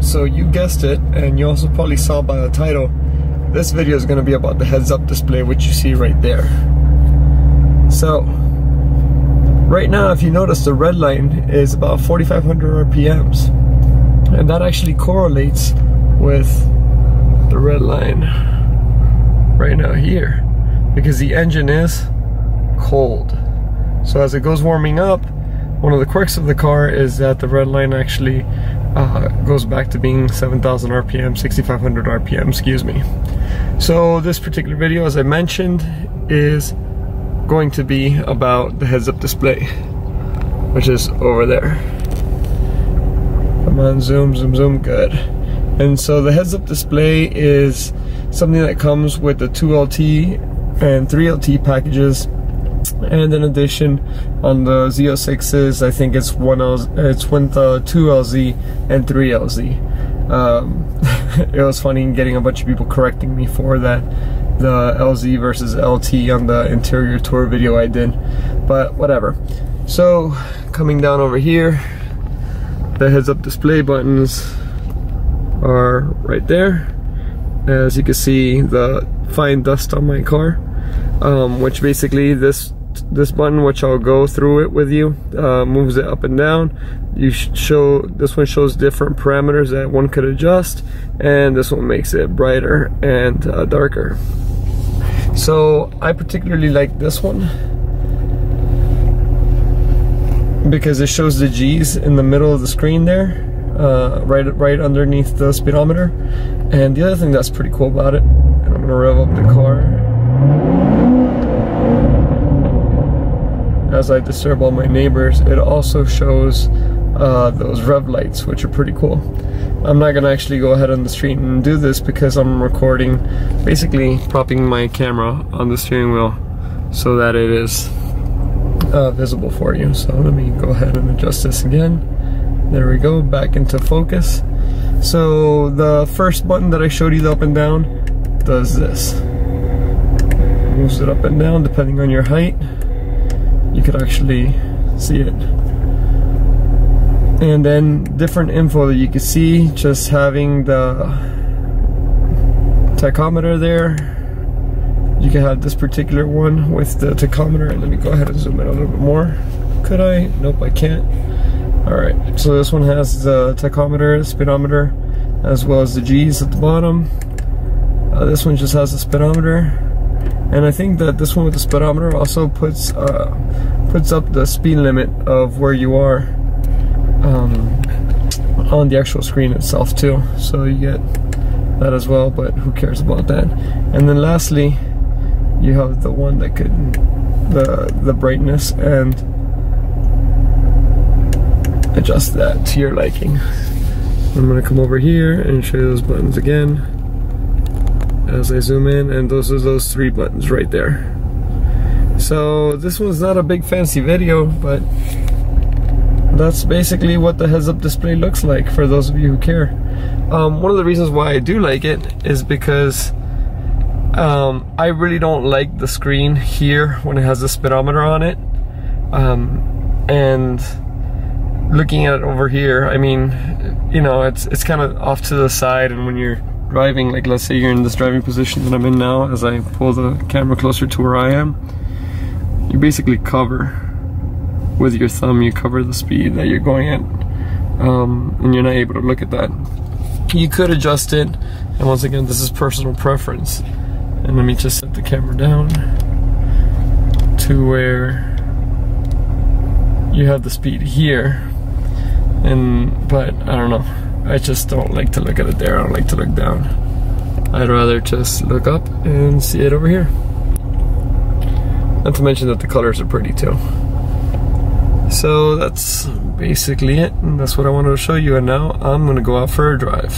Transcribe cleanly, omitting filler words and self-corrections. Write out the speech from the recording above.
so you guessed it, and you also probably saw by the title, this video is going to be about the heads-up display, which you see right there. So right now, if you notice, the red line is about 4,500 RPMs, and that actually correlates with the red line right now here, because the engine is cold. So as it goes warming up, one of the quirks of the car is that the red line actually goes back to being 7,000 RPM, 6,500 RPM, excuse me. So this particular video, as I mentioned, is going to be about the heads-up display, which is over there. Come on, zoom, zoom, zoom, good. And so the heads-up display is something that comes with the 2LT and 3LT packages. And in addition, on the Z06s, I think it's 2LZ and 3LZ. It was funny getting a bunch of people correcting me for that, the LZ versus LT on the interior tour video I did, but whatever. So coming down over here, the heads-up display buttons are right there. As you can see, the fine dust on my car, which basically this button, which I'll go through it with you, moves it up and down. This one shows different parameters that one could adjust, and this one makes it brighter and darker. So I particularly like this one because it shows the G's in the middle of the screen there, right underneath the speedometer. And the other thing that's pretty cool about it, and I'm gonna rev up the car as I disturb all my neighbors, it also shows those rev lights, which are pretty cool. I'm not gonna actually go ahead on the street and do this because I'm recording, basically propping my camera on the steering wheel so that it is visible for you. So let me go ahead and adjust this again. There we go, back into focus. So the first button that I showed you, the up and down, does this. Moves it up and down depending on your height. You could actually see it. And then different info that you can see, just having the tachometer there. You can have this particular one with the tachometer, and let me go ahead and zoom in a little bit more. Could I? Nope, I can't. Alright, so this one has the tachometer, speedometer, as well as the G's at the bottom. This one just has the speedometer. And I think that this one with the speedometer also puts up the speed limit of where you are on the actual screen itself too. So you get that as well, but who cares about that? And then lastly, you have the one that could, the brightness, and adjust that to your liking. I'm gonna come over here and show you those buttons again as I zoom in, and those are those three buttons right there. So this one's not a big fancy video, but that's basically what the heads-up display looks like for those of you who care. One of the reasons why I do like it is because I really don't like the screen here when it has the speedometer on it. And looking at it over here, I mean, you know, it's kind of off to the side, and when you're driving, like let's say you're in this driving position that I'm in now, as I pull the camera closer to where I am, you basically cover with your thumb, you cover the speed that you're going at, and you're not able to look at that. You could adjust it, and once again, this is personal preference. And let me just set the camera down to where you have the speed here, but I don't know, I just don't like to look at it there. I don't like to look down. I'd rather just look up and see it over here. Not to mention that the colors are pretty too. So that's basically it, and that's what I wanted to show you, and now I'm gonna go out for a drive.